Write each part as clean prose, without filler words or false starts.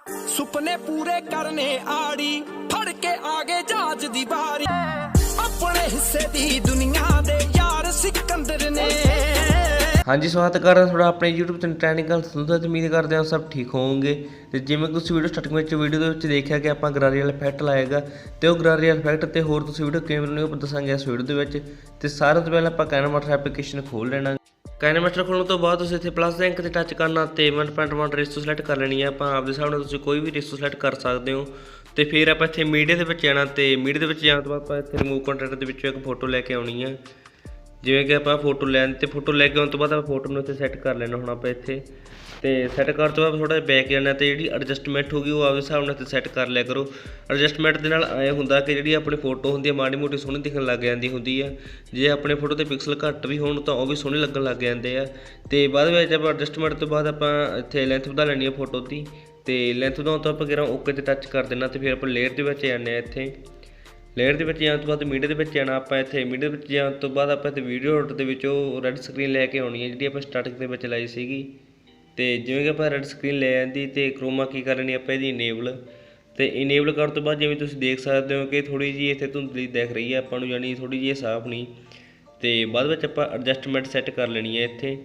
ਸੁਪਨੇ ਪੂਰੇ ਕਰਨੇ ਆੜੀ ਫੜ ਕੇ ਆ ਗਏ ਜਹਾਜ਼ ਦੀ ਬਾਰੀ ਆਪਣੇ ਹਿੱਸੇ ਦੀ ਦੁਨੀਆ ਦੇ ਯਾਰ ਸਿਕੰਦਰ ਨੇ। ਹਾਂਜੀ स्वागत करदा थोड़ा अपने यूट्यूब ਤੇ ਟੈਕਨੀਕਲ ਸੰਧੂ ਤੇ ਉਮੀਦ ਕਰਦੇ ਹਾਂ सब ठीक होंगे। ਤੇ ਜਿਵੇਂ ਕਿ ਤੁਸੀਂ ਵੀਡੀਓ ਸਟਾਰਟਿੰਗ ਵਿੱਚ ਵੀਡੀਓ ਦੇ ਵਿੱਚ ਦੇਖਿਆ ਕਿ ਆਪਾਂ ਗਰਾਰੀ ਵਾਲਾ ਇਫੈਕਟ ਲਾਏਗਾ ਤੇ ਉਹ ਗਰਾਰੀ ਵਾਲਾ ਇਫੈਕਟ ਤੇ ਹੋਰ ਤੁਸੀਂ ਵੀਡੀਓ ਕਿਵੇਂ ਬਣਾਉਣੀ ਉਹ ਦੱਸਾਂਗੇ ਇਸ ਵੀਡੀਓ ਦੇ ਵਿੱਚ। ਤੇ ਸਾਰਿਆਂ ਤੋਂ ਪਹਿਲਾਂ ਆਪਾਂ ਕਾਈਨਮਾਸਟਰ ਐਪਲੀਕੇਸ਼ਨ ਖੋਲ ਲੈਣਾ। ਕਾਈਨਮਾਸਟਰ ਖੋਲਣ ਤੋਂ ਬਾਅਦ ਤੁਸੀਂ ਇੱਥੇ ਪਲੱਸ ਦੇ ਅੰਕ ਤੇ ਟੱਚ ਕਰਨਾ ਤੇ 1.1 ਰੇਸ਼ੋ ਸਿਲੈਕਟ ਕਰ ਲੈਣੀ ਹੈ। ਆਪਾਂ ਆਪਦੇ ਹਿਸਾਬ ਨਾਲ ਤੁਸੀਂ ਕੋਈ ਵੀ ਰੇਸ਼ੋ ਸਿਲੈਕਟ ਕਰ ਸਕਦੇ ਹੋ। ਤੇ ਫਿਰ ਆਪਾਂ ਇੱਥੇ ਮੀਡੀਆ ਦੇ ਵਿੱਚ ਜਾਣਾ ਤੇ ਮੀਡੀਆ ਦੇ ਵਿੱਚ ਜਾਣ ਤੋਂ ਬਾਅਦ ਆਪਾਂ ਇੱਥੇ ਰਿਮੂਵ ਕੰਟੈਂਟ ਦੇ ਵਿੱਚੋਂ ਇੱਕ ਫੋਟੋ ਲੈ ਕੇ ਆਉਣੀ ਹੈ। ਜਿਵੇਂ ਕਿ ਆਪਾਂ ਫੋਟੋ ਲੈਣ ਤੇ ਫੋਟੋ ਲੈ ਕੇ ਆਉਣ ਤੋਂ ਬਾਅਦ ਆਪਾਂ ਫੋਟੋ ਨੂੰ ਇੱਥੇ ਸੈੱਟ ਕਰ ਲੈਣਾ। ਹੁਣ ਆਪਾਂ ਇੱਥੇ ਤੇ ਸੈੱਟ ਕਰਨ ਤੋਂ ਬਾਅਦ ਥੋੜ੍ਹਾ ਜਿਹਾ ਬੈਕ ਜਾਣਾ ਤੇ ਜਿਹੜੀ ਐਡਜਸਟਮੈਂਟ ਹੋਊਗੀ ਉਹ ਆਪਦੇ ਹਿਸਾਬ ਨਾਲ ਇੱਥੇ ਸੈੱਟ ਕਰ ਲਿਆ ਕਰੋ। ਐਡਜਸਟਮੈਂਟ ਦੇ ਨਾਲ ਐਂ ਹੁੰਦਾ ਕਿ ਜਿਹੜੀ ਆਪਣੀ ਫੋਟੋ ਹੁੰਦੀ ਹੈ ਮਾੜੀ ਮੋਟੀ ਸੋਹਣੀ ਦਿਖਣ ਲੱਗ ਜਾਂਦੀ ਹੁੰਦੀ ਆ। ਜੇ ਆਪਣੇ ਫੋਟੋ ਦੇ ਪਿਕਸਲ ਘੱਟ ਵੀ ਹੋਣ ਤਾਂ ਉਹ ਵੀ ਸੋਹਣੇ ਲੱਗਣ ਲੱਗ ਜਾਂਦੇ ਆ। ਤੇ ਬਾਅਦ ਵਿੱਚ ਆਪਾਂ ਐਡਜਸਟਮੈਂਟ ਤੋਂ ਬਾਅਦ ਆਪਾਂ ਇੱਥੇ ਲੈਂਥ ਵਧਾ ਲੈਣੀ ਹੈ ਫੋਟੋ ਦੀ ਤੇ ਲੈਂਥ ਵਧਾਉਣ ਤੋਂ ਆਪਾਂ ਓਕੇ ਤੇ ਟੱਚ ਕਰ ਦੇਣਾ ਤੇ ਫਿਰ ਆਪਾਂ ਲੇਅਰ ਦੇ ਵਿੱਚ ਜਾਂਦੇ ਹਾਂ। ਇੱਥੇ ਲੇਅਰ ਦੇ ਵਿੱਚ ਜਾਣ ਤੋਂ ਬਾਅਦ ਮੀਡੀਆ ਦੇ ਵਿੱਚ ਜਾਣਾ। ਆਪਾਂ ਇੱਥੇ ਮੀਡੀਆ ਦੇ ਵਿੱਚ ਜਾਣ ਤੋਂ ਬਾਅਦ ਆਪਾਂ ਇੱਥੇ ਵੀਡੀਓ ਆਰਡਰ ਦੇ ਵਿੱਚ ਉਹ ਰੈੱਡ ਸਕਰੀਨ ਲੈ ਕੇ ਆਉਣੀ ਹੈ ਜਿਹੜੀ ਆਪਾਂ ਸਟਾਰਟਿੰਗ ਦੇ ਵਿੱਚ ਲਾਈ ਸੀਗੀ। ਤੇ ਜਿਵੇਂ ਕਿ ਆਪਾਂ ਰੈੱਡ ਸਕਰੀਨ ਲੈ ਆਂਦੀ ਤੇ ਕਰੋਮਾ ਕੀ ਕਰਨੀ ਆਪਾਂ ਇਹਦੀ ਇਨੇਬਲ ਤੇ ਇਨੇਬਲ ਕਰਨ ਤੋਂ ਬਾਅਦ ਜਿਵੇਂ ਤੁਸੀਂ ਦੇਖ ਸਕਦੇ ਹੋ ਕਿ ਥੋੜ੍ਹੀ ਜਿਹੀ ਇੱਥੇ ਧੁੰਦਲੀ ਦਿਖ ਰਹੀ ਹੈ ਆਪਾਂ ਨੂੰ, ਯਾਨੀ ਥੋੜ੍ਹੀ ਜਿਹੀ ਸਾਫ਼ ਨਹੀਂ। ਤੇ ਬਾਅਦ ਵਿੱਚ ਆਪਾਂ ਐਡਜਸਟਮੈਂਟ ਸੈੱਟ ਕਰ ਲੈਣੀ ਹੈ ਇੱਥੇ।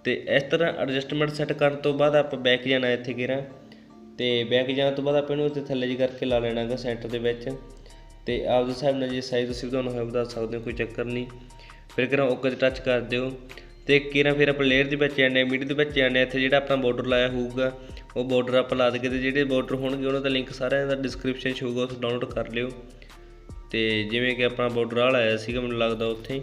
ਤੇ ਇਸ ਤਰ੍ਹਾਂ ਐਡਜਸਟਮੈਂਟ ਸੈੱਟ ਕਰਨ ਤੋਂ ਬਾਅਦ ਆਪਾਂ ਬੈਕ ਜਾਣਾ ਇੱਥੇ ਗਿਰਾਂ ਤੇ ਬੈਕ ਜਾਣ ਤੋਂ ਬਾਅਦ ਆਪਾਂ ਇਹਨੂੰ ਇੱਥੇ ਥੱਲੇ ਜਿਹੀ ਕਰਕੇ ਲਾ ਲੈਣਾ ਗਾ ਸੈਂਟਰ ਦੇ ਵਿੱਚ। ਤੇ ਆਪਦੇ ਹਿਸਾਬ ਨਾਲ ਜੇ ਸਾਈਜ਼ ਤੁਸੀਂ ਵਧਾਉਣਾ ਹੋਵੇ ਵਧਾ ਸਕਦੇ ਹੋ, ਕੋਈ ਚੱਕਰ ਨਹੀਂ। ਫਿਰ ਕਿਰਾਂ ਓਕੇ 'ਤੇ ਟੱਚ ਕਰ ਦਿਓ ਤੇ ਕਿਰਾਂ ਫਿਰ ਆਪਾਂ ਲੇਅਰ ਦੇ ਵਿੱਚ ਜਾਂਦੇ ਮੀਡੀਆ ਦੇ ਵਿੱਚ ਜਾਂਦੇ ਇੱਥੇ ਜਿਹੜਾ ਆਪਣਾ ਬਾਰਡਰ ਲਾਇਆ ਹੋਊਗਾ ਉਹ ਬਾਰਡਰ ਆਪਾਂ ਲਾ ਦੇਗੇ ਤੇ ਜਿਹੜੇ ਬਾਰਡਰ ਹੋਣਗੇ ਉਹਨਾਂ ਦਾ ਲਿੰਕ ਸਾਰਿਆਂ ਦਾ ਡਿਸਕ੍ਰਿਪਸ਼ਨ 'ਚ ਹੋਊਗਾ, ਉੱਥੇ ਡਾਊਨਲੋਡ ਕਰ ਲਿਓ। ਤੇ ਜਿਵੇਂ ਕਿ ਆਪਣਾ ਬਾਰਡਰ ਆ ਲਾਇਆ ਸੀਗਾ ਮੈਨੂੰ ਲੱਗਦਾ ਉੱਥੇ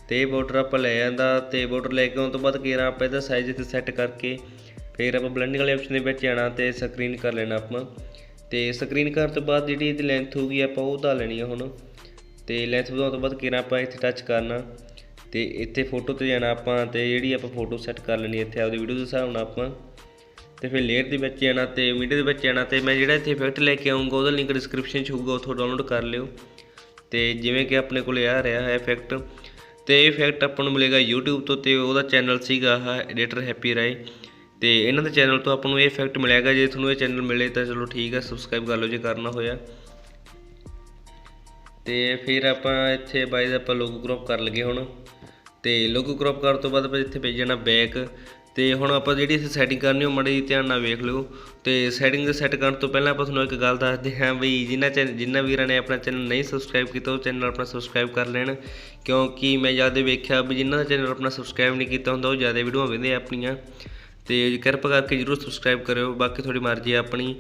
ਤੇ ਇਹ ਬਾਰਡਰ ਆਪਾਂ ਲੈ ਜਾਂਦਾ ਤੇ ਬਾਰਡਰ ਲੈ ਕੇ ਆਉਣ ਤੋਂ ਬਾਅਦ ਕਿਰਾਂ ਆਪਾਂ ਇਹਦਾ ਸਾਈਜ਼ ਇੱਥੇ ਸੈੱਟ ਕਰਕੇ ਫਿਰ ਆਪਾਂ ਬਲੈਂਡਿੰਗ ਵਾਲੇ ਆਪਸ਼ਨ ਦੇ ਵਿੱਚ ਜਾਣਾ ਤੇ ਸਕਰੀਨ ਕਰ ਲੈਣਾ ਆਪਾਂ। ਤੇ ਸਕਰੀਨ ਕਰਨ ਤੋਂ ਬਾਅਦ ਜਿਹੜੀ ਇਹਦੀ ਲੈਂਥ ਹੋਊਗੀ ਆਪਾਂ ਉਹ ਵਧਾ ਲੈਣੀ ਆ ਹੁਣ। ਤੇ ਲੈਂਥ ਵਧਾਉਣ ਤੋਂ ਬਾਅਦ ਕਿਰਾਂ ਆਪਾਂ ਇੱਥੇ ਟੱਚ ਕਰਨਾ ਤੇ ਇੱਥੇ ਫੋਟੋ 'ਤੇ ਜਾਣਾ ਆਪਾਂ ਤੇ ਜਿਹੜੀ ਆਪਾਂ ਫੋਟੋ ਸੈੱਟ ਕਰ ਲੈਣੀ ਇੱਥੇ ਆਪਦੀ ਵੀਡੀਓ ਦੇ ਹਿਸਾਬ ਨਾਲ ਆਪਾਂ। ਤੇ ਫਿਰ ਲੇਅਰ ਦੇ ਵਿੱਚ ਜਾਣਾ ਤੇ ਮੀਡੀਆ ਦੇ ਵਿੱਚ ਜਾਣਾ ਤੇ ਮੈਂ ਜਿਹੜਾ ਇੱਥੇ ਇਫੈਕਟ ਲੈ ਕੇ ਆਊਂਗਾ ਉਹਦਾ ਲਿੰਕ ਡਿਸਕ੍ਰਿਪਸ਼ਨ 'ਚ ਹੋਊਗਾ, ਉੱਥੋਂ ਡਾਊਨਲੋਡ ਕਰ ਲਿਓ। ਤੇ ਜਿਵੇਂ ਕਿ ਆਪਣੇ ਕੋਲ ਆ ਰਿਹਾ ਹੈ ਇਫੈਕਟ ਤੇ ਇਹ ਇਫੈਕਟ ਆਪਾਂ ਨੂੰ ਮਿਲੇਗਾ YouTube ਤੋਂ ਤੇ ਉਹਦਾ ਚੈਨਲ ਸੀਗਾ ਆਹ ਐਡੀਟਰ ਹੈਪੀ ਰਾਏ ਤੇ ਇਹਨਾਂ ਦੇ ਚੈਨਲ ਤੋਂ ਆਪਾਂ ਨੂੰ ਇਹ ਇਫੈਕਟ ਮਿਲੇਗਾ। ਜੇ ਤੁਹਾਨੂੰ ਇਹ ਚੈਨਲ ਮਿਲੇ ਤਾਂ ਚਲੋ ਠੀਕ ਹੈ, ਸਬਸਕ੍ਰਾਈਬ ਕਰ ਲਓ ਜੇ ਕਰਨਾ ਹੋਇਆ। ਤੇ ਫਿਰ ਆਪਾਂ ਇੱਥੇ ਬਾਈ ਦਾ ਆਪਾਂ ਲੋਗੋ ਕ੍ਰੌਪ ਕਰ ਲਈਏ ਹੁਣ। ਤੇ ਲੋਗੋ ਕ੍ਰੌਪ ਕਰਨ ਤੋਂ ਬਾਅਦ ਆਪਾਂ ਇੱਥੇ ਭੇਜ ਜਾਣਾ ਬੈਕ ਤੇ ਹੁਣ ਆਪਾਂ ਜਿਹੜੀ ਇੱਥੇ ਸੈਟਿੰਗ ਕਰਨੀ ਉਹ ਮਾੜੀ ਧਿਆਨ ਨਾਲ ਵੇਖ ਲਿਓ। ਤੇ ਸੈਟਿੰਗ ਦੇ ਸੈੱਟ ਕਰਨ ਤੋਂ ਪਹਿਲਾਂ ਆਪਾਂ ਤੁਹਾਨੂੰ ਇੱਕ ਗੱਲ ਦੱਸਦੇ ਹਾਂ ਬਈ ਜਿਨ੍ਹਾਂ ਵੀਰਾਂ ਨੇ ਆਪਣਾ ਚੈਨਲ ਨਹੀਂ ਸਬਸਕ੍ਰਾਈਬ ਕੀਤਾ ਉਹ ਚੈਨਲ ਆਪਣਾ ਸਬਸਕ੍ਰਾਈਬ ਕਰ ਲੈਣ, ਕਿਉਂਕਿ ਮੈਂ ਜ਼ਿਆਦਾ ਵੇਖਿਆ ਵੀ ਜਿਨ੍ਹਾਂ ਦਾ ਚੈਨਲ ਆਪਣਾ ਸਬਸਕ੍ਰਾਈਬ ਨਹੀਂ ਕੀਤਾ ਹੁੰਦਾ ਉਹ ਜ਼ਿਆਦਾ ਵੀਡੀਓ ਵੇਖਦੇ ਆਪਣੀਆਂ। ਤੇ ਕਿਰਪਾ ਕਰਕੇ ਜ਼ਰੂਰ ਸਬਸਕ੍ਰਾਈਬ ਕਰਿਓ, ਬਾਕੀ ਤੁਹਾਡੀ ਮਰਜ਼ੀ ਹੈ ਆਪਣੀ।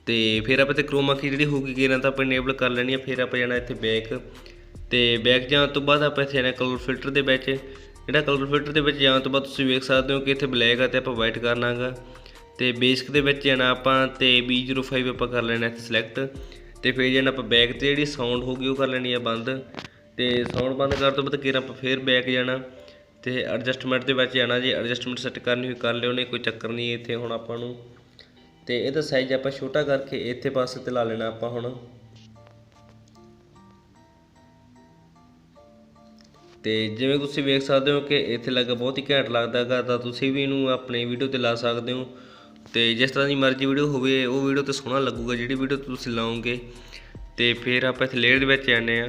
ਤੇ ਫਿਰ ਆਪਾਂ ਤੇ ਕਰੋਮਾ ਕੀ ਜਿਹੜੀ ਹੋਊਗੀ ਕਿਰਾਂ ਤਾਂ ਆਪਾਂ ਇਨੇਬਲ ਕਰ ਲੈਣੀ ਹੈ। ਫਿਰ ਆਪਾਂ ਜਾਣਾ ਇੱਥੇ ਬੈਕ ਤੇ ਬੈਕ ਜਾਣ ਤੋਂ ਬਾਅਦ ਆਪਾਂ ਇੱਥੇ ਜਾਣਾ ਕਲਰ ਫਿਲਟਰ ਦੇ ਵਿੱਚ। ਜਿਹੜਾ ਕਲਰ ਫਿਲਟਰ ਦੇ ਵਿੱਚ ਜਾਣ ਤੋਂ ਬਾਅਦ ਤੁਸੀਂ ਵੇਖ ਸਕਦੇ ਹੋ ਕਿ ਇੱਥੇ ਬਲੈਕ ਆ ਤੇ ਆਪਾਂ ਵਾਈਟ ਕਰਨਾ ਗਾ। ਤੇ ਬੇਸਿਕ ਦੇ ਵਿੱਚ ਜਾਣਾ ਆਪਾਂ ਤੇ B05 ਆਪਾਂ ਕਰ ਲੈਣਾ ਇੱਥੇ ਸਿਲੈਕਟ ਤੇ ਫਿਰ ਜਾਣਾ ਆਪਾਂ ਬੈਕ ਤੇ ਜਿਹੜੀ ਸਾਊਂਡ ਹੋਊਗੀ ਉਹ ਕਰ ਲੈਣੀ ਹੈ ਬੰਦ। ਤੇ ਸਾਊਂਡ ਬੰਦ ਕਰਨ ਤੋਂ ਬਾਅਦ ਕਿਰਾਂ ਆਪਾਂ ਫਿਰ ਬੈਕ ਜਾਣਾ ਤੇ ਐਡਜਸਟਮੈਂਟ ਦੇ ਵਿੱਚ ਜਾਣਾ। ਜੇ ਐਡਜਸਟਮੈਂਟ ਸੈੱਟ ਕਰਨੀ ਹੋਈ ਕਰ ਲਿਓ, ਨਹੀਂ ਕੋਈ ਚੱਕਰ ਨਹੀਂ ਇੱਥੇ ਹੁਣ ਆਪਾਂ ਨੂੰ। ਤੇ ਇਹਦਾ ਸਾਈਜ਼ ਆਪਾਂ ਛੋਟਾ ਕਰਕੇ ਇੱਥੇ ਪਾਸੇ ਤੇ ਲਾ ਲੈਣਾ ਆਪਾਂ ਹੁਣ। ਤੇ ਜਿਵੇਂ ਤੁਸੀਂ ਵੇਖ ਸਕਦੇ ਹੋ ਕਿ ਇੱਥੇ ਲੱਗਾ ਬਹੁਤ ਹੀ ਘੈਂਟ ਲੱਗਦਾ ਗਾ, ਤਾਂ ਤੁਸੀਂ ਵੀ ਇਹਨੂੰ ਆਪਣੀ ਵੀਡੀਓ 'ਤੇ ਲਾ ਸਕਦੇ ਹੋ। ਤੇ ਜਿਸ ਤਰ੍ਹਾਂ ਦੀ ਮਰਜ਼ੀ ਵੀਡੀਓ ਹੋਵੇ ਉਹ ਵੀਡੀਓ 'ਤੇ ਸੋਹਣਾ ਲੱਗੂਗਾ ਜਿਹੜੀ ਵੀਡੀਓ ਤੁਸੀਂ ਲਾਓਗੇ। ਤੇ ਫਿਰ ਆਪਾਂ ਇੱਥੇ ਲੇਅਰ ਦੇ ਵਿੱਚ ਜਾਂਦੇ ਹਾਂ।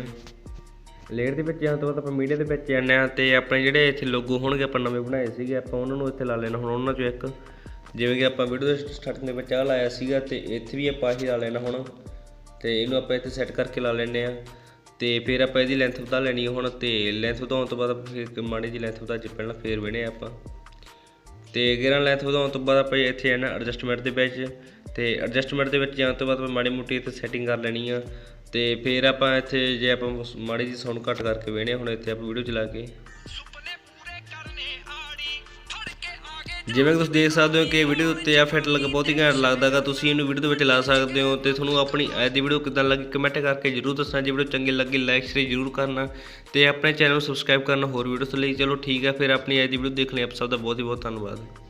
ਲੇਅਰ ਦੇ ਵਿੱਚ ਜਾਣ ਤੋਂ ਬਾਅਦ ਆਪਾਂ ਮੀਡੀਆ ਦੇ ਵਿੱਚ ਜਾਂਦੇ ਹਾਂ ਤੇ ਆਪਣੇ ਜਿਹੜੇ ਇੱਥੇ ਲੋਗੋ ਹੋਣਗੇ ਆਪਾਂ ਨਵੇਂ ਬਣਾਏ ਸੀਗੇ ਆਪਾਂ ਉਹਨਾਂ ਨੂੰ ਇੱਥੇ ਲਾ ਲੈਣਾ ਹੁਣ। ਉਹਨਾਂ 'ਚੋਂ ਇੱਕ ਜਿਵੇਂ ਕਿ ਆਪਾਂ ਵੀਡੀਓ ਦੇ ਸਟਾਰਟਿੰਗ ਦੇ ਵਿੱਚ ਆਹ ਲਾਇਆ ਸੀਗਾ ਤੇ ਇੱਥੇ ਵੀ ਆਪਾਂ ਆਹੀ ਲਾ ਲੈਣਾ ਹੁਣ। ਤੇ ਇਹਨੂੰ ਆਪਾਂ ਇੱਥੇ ਸੈੱਟ ਕਰਕੇ ਲਾ ਲੈਂਦੇ ਹਾਂ। ਤੇ ਫਿਰ ਆਪਾਂ ਇਹਦੀ ਲੈਂਥ ਵਧਾ ਲੈਣੀ ਹੁਣ। ਤੇ ਲੈਂਥ ਵਧਾਉਣ ਤੋਂ ਬਾਅਦ ਫਿਰ ਮਾੜੀ ਜਿਹੀ ਲੈਂਥ ਵਧਾ ਕੇ ਪਹਿਲਾਂ ਫਿਰ ਵੇਣੇ ਆਪਾਂ। ਤੇ ਗਿਰਾਂ ਲੈਂਥ ਵਧਾਉਣ ਤੋਂ ਬਾਅਦ ਆਪਾਂ ਇੱਥੇ ਜਾਣਾ ਐਡਜਸਟਮੈਂਟ ਦੇ ਵਿੱਚ ਤੇ ਐਡਜਸਟਮੈਂਟ ਦੇ ਵਿੱਚ ਜਾਣ ਤੋਂ ਬਾਅਦ ਆਪਾਂ ਮਾੜੀ ਮੋਟੀ ਇੱਥੇ ਸੈਟਿੰਗ ਕਰ ਲੈਣੀ ਆ। ਤੇ ਫਿਰ ਆਪਾਂ ਇੱਥੇ ਜੇ ਆਪਾਂ ਮਾੜੀ ਜਿਹੀ ਸਾਊਂਡ ਘੱਟ ਕਰਕੇ ਵੇਣੇ ਹੁਣ ਇੱਥੇ ਆਪਾਂ ਵੀਡੀਓ ਚਲਾ ਕੇ। ਜਿਵੇਂ ਕਿ ਤੁਸੀਂ ਦੇਖ ਸਕਦੇ ਹੋ ਕਿ ਵੀਡੀਓ ਉੱਤੇ ਆ ਫਿੱਟ ਲੱਗਾ ਬਹੁਤ ਹੀ ਘੈਂਟ ਲੱਗਦਾ ਗਾ। ਤੁਸੀਂ ਇਹਨੂੰ ਵੀਡੀਓ ਦੇ ਵਿੱਚ ਲਾ ਸਕਦੇ ਹੋ। ਤੇ ਤੁਹਾਨੂੰ ਆਪਣੀ ਅੱਜ ਦੀ ਵੀਡੀਓ ਕਿੱਦਾਂ ਲੱਗੀ ਕਮੈਂਟ ਕਰਕੇ ਜ਼ਰੂਰ ਦੱਸਣਾ। ਜੇ ਵੀਡੀਓ ਚੰਗੀ ਲੱਗੀ ਲਾਈਕ ਸ਼ੇਅਰ ਜ਼ਰੂਰ ਕਰਨਾ ਤੇ ਆਪਣੇ ਚੈਨਲ ਨੂੰ ਸਬਸਕ੍ਰਾਈਬ ਕਰਨਾ ਹੋਰ ਵੀਡੀਓਜ਼ ਲਈ। ਚਲੋ ਠੀਕ ਹੈ, ਫਿਰ ਆਪਣੀ ਅੱਜ ਦੀ ਵੀਡੀਓ ਦੇਖ ਲਈ। ਆਪ ਸਭ ਦਾ ਬਹੁਤ ਹੀ ਬਹੁਤ ਧੰਨਵਾਦ।